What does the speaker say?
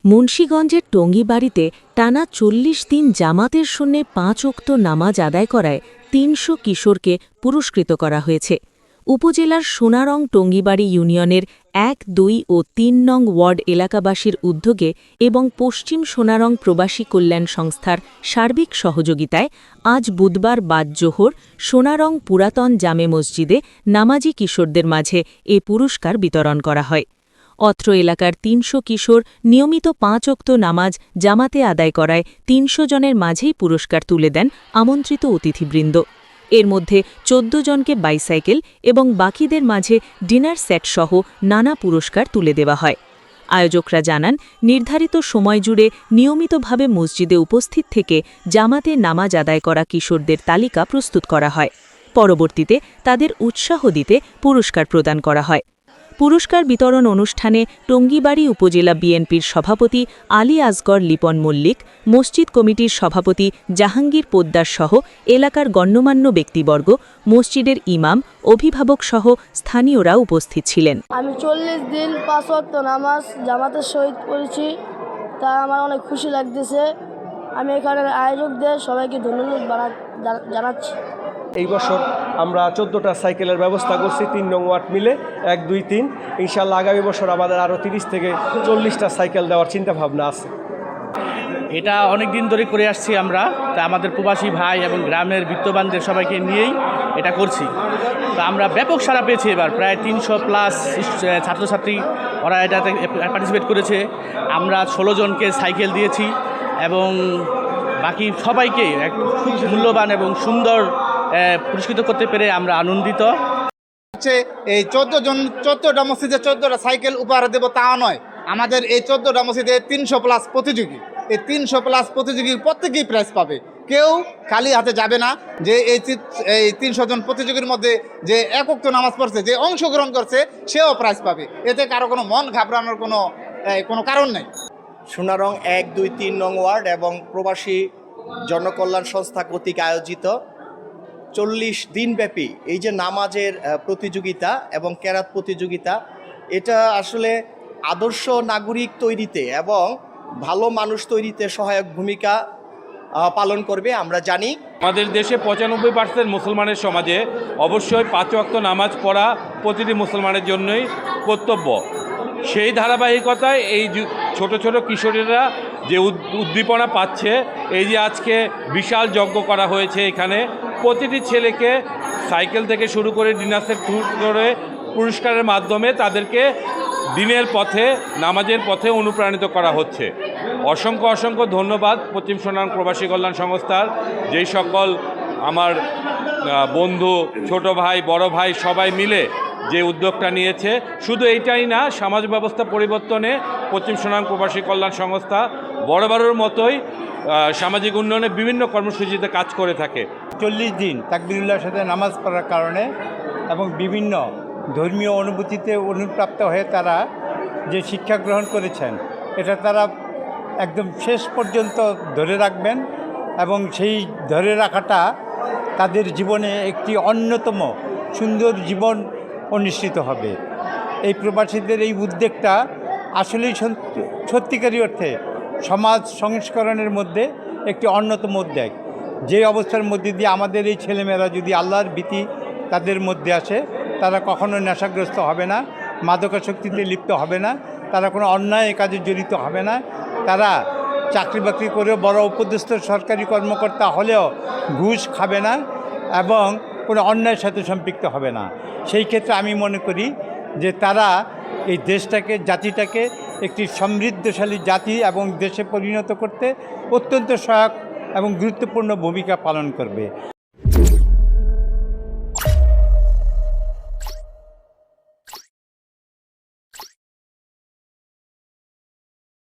মুন্সিগঞ্জের টঙ্গীবাড়িতে টানা ৪০ দিন জামাতের শূন্যে ৫ ওয়াক্ত নামাজ আদায় করায় ৩০০ কিশোরকে পুরস্কৃত করা হয়েছে। উপজেলার সোনারং টঙ্গীবাড়ি ইউনিয়নের ১, ২ ও ৩ নং ওয়ার্ড এলাকাবাসীর উদ্যোগে এবং পশ্চিম সোনারং প্রবাসী কল্যাণ সংস্থার সার্বিক সহযোগিতায় আজ বুধবার বাদ জোহর সোনারং পুরাতন জামে মসজিদে নামাজি কিশোরদের মাঝে এ পুরস্কার বিতরণ করা হয়। অত্র এলাকার ৩০০ কিশোর নিয়মিত ৫ ওয়াক্ত নামাজ জামাতে আদায় করায় ৩০০ জনের মাঝেই পুরস্কার তুলে দেন আমন্ত্রিত অতিথিবৃন্দ। এর মধ্যে ১৪ জনকে বাইসাইকেল এবং বাকিদের মাঝে ডিনার সেট সহ নানা পুরস্কার তুলে দেওয়া হয়। আয়োজকরা জানান, নির্ধারিত সময় জুড়ে নিয়মিতভাবে মসজিদে উপস্থিত থেকে জামাতে নামাজ আদায় করা কিশোরদের তালিকা প্রস্তুত করা হয়। পরবর্তীতে তাদের উৎসাহ দিতে পুরস্কার প্রদান করা হয়। পুরস্কার বিতরণ অনুষ্ঠানে টঙ্গীবাড়ি উপজেলা বিএনপির সভাপতি আলী আসগর লিপন মল্লিক, মসজিদ কমিটির সভাপতি জাহাঙ্গীর পোদ্দার সহ এলাকার গণ্যমান্য ব্যক্তিবর্গ, মসজিদের ইমাম, অভিভাবক সহ স্থানীয়রা উপস্থিত ছিলেন। আমি ৪০ দিন ৫ ওয়াক্ত নামাজ জামাতের সহিত পড়েছি, তা আমার অনেক খুশি লাগতেছে। আমি এখানের আয়োজকদের সবাইকে ধন্যবাদ জানাচ্ছি। এই বছর আমরা ১৪টা সাইকেলের ব্যবস্থা করছি ৩ নং ওয়ার্ড মিলে ১, ২, ৩। ইনশাআল্লাহ আগামী বছর আমাদের আরও ৩০ থেকে ৪০টা সাইকেল দেওয়ার চিন্তাভাবনা আছে। এটা অনেক দিন ধরে করে আসছি আমরা, তা আমাদের প্রবাসী ভাই এবং গ্রামের বিত্তবানদের সবাইকে নিয়েই এটা করছি। তো আমরা ব্যাপক সাড়া পেয়েছি। এবার প্রায় ৩০০+ ছাত্রছাত্রী ওরা এটাতে পার্টিসিপেট করেছে। আমরা ১৬ জনকে সাইকেল দিয়েছি এবং বাকি সবাইকে খুব মূল্যবান এবং সুন্দর পুরস্কৃত করতে পেরে আমরা আনন্দিত। এই 14টা মসজিদে 14টা সাইকেল উপহার দেব তা নয়, আমাদের এই 14টা মসজিদে ৩০০+ প্রতিযোগী। এই ৩০০+ প্রতিযোগীর প্রত্যেকেই প্রাইজ পাবে, কেউ খালি হাতে যাবে না। যে এই ৩০০ জন প্রতিযোগীর মধ্যে যে এক ওয়াক্ত নামাজ পড়ছে, যে অংশগ্রহণ করছে, সেও প্রাইজ পাবে। এতে কারো কোনো মন ঘাবড়ানোর কোনো কারণ নেই। সোনারং ১, ২, ৩ নং ওয়ার্ড এবং প্রবাসী জনকল্যাণ সংস্থা কর্তৃক আয়োজিত ৪০ দিনব্যাপী এই যে নামাজের প্রতিযোগিতা এবং কেরাত প্রতিযোগিতা, এটা আসলে আদর্শ নাগরিক তৈরিতে এবং ভালো মানুষ তৈরিতে সহায়ক ভূমিকা পালন করবে। আমরা জানি আমাদের দেশে ৯৫% মুসলমানের সমাজে অবশ্যই ৫ ওয়াক্ত নামাজ পড়া প্রতিটি মুসলমানের জন্যই কর্তব্য। সেই ধারাবাহিকতায় এই ছোট ছোট কিশোরীরা যে উদ্দীপনা পাচ্ছে, এই যে আজকে বিশাল যজ্ঞ করা হয়েছে, এখানে প্রতিটি ছেলেকে সাইকেল থেকে শুরু করে ডিনার সেট করে পুরস্কারের মাধ্যমে তাদেরকে দিনের পথে, নামাজের পথে অনুপ্রাণিত করা হচ্ছে। অসংখ্য অসংখ্য ধন্যবাদ পশ্চিম সোনারং প্রবাসী কল্যাণ সংস্থার যেই সকল আমার বন্ধু, ছোট ভাই, বড় ভাই সবাই মিলে যে উদ্যোগটা নিয়েছে। শুধু এইটাই না, সমাজ ব্যবস্থা পরিবর্তনে পশ্চিম সোনারং প্রবাসী কল্যাণ সংস্থা বরাবরের মতোই সামাজিক উন্নয়নে বিভিন্ন কর্মসূচিতে কাজ করে থাকে। ৪০ দিন তাকবীরুল্লাহর সাথে নামাজ পড়ার কারণে এবং বিভিন্ন ধর্মীয় অনুভূতিতে অনুপ্রাপ্ত হয়ে তারা যে শিক্ষা গ্রহণ করেছেন, এটা তারা একদম শেষ পর্যন্ত ধরে রাখবেন এবং সেই ধরে রাখাটা তাদের জীবনে একটি অন্যতম সুন্দর জীবন অনুষ্ঠিত হবে। এই প্রবাসীদের এই উদ্যোগটা আসলেই সত্যিকারী অর্থে সমাজ সংস্করণের মধ্যে একটি অন্যতম উদ্যোগ। যে অবস্থার মধ্যে দিয়ে আমাদের এই ছেলেমেয়েরা যদি আল্লাহর ভীতি তাদের মধ্যে আসে, তারা কখনো নেশাগ্রস্ত হবে না, মাদকাসক্তিতে লিপ্ত হবে না, তারা কোনো অন্যায় কাজে জড়িত হবে না, তারা চাকরি বাকরি করেও বড় উপদেষ্টা সরকারি কর্মকর্তা হলেও ঘুষ খাবে না এবং কোনো অন্যায়ের সাথে সম্পৃক্ত হবে না। সেই ক্ষেত্রে আমি মনে করি যে তারা এই দেশটাকে, জাতিটাকে একটি সমৃদ্ধশালী জাতি এবং দেশে পরিণত করতে অত্যন্ত সহায়ক এবং গুরুত্বপূর্ণ ভূমিকা পালন করবে।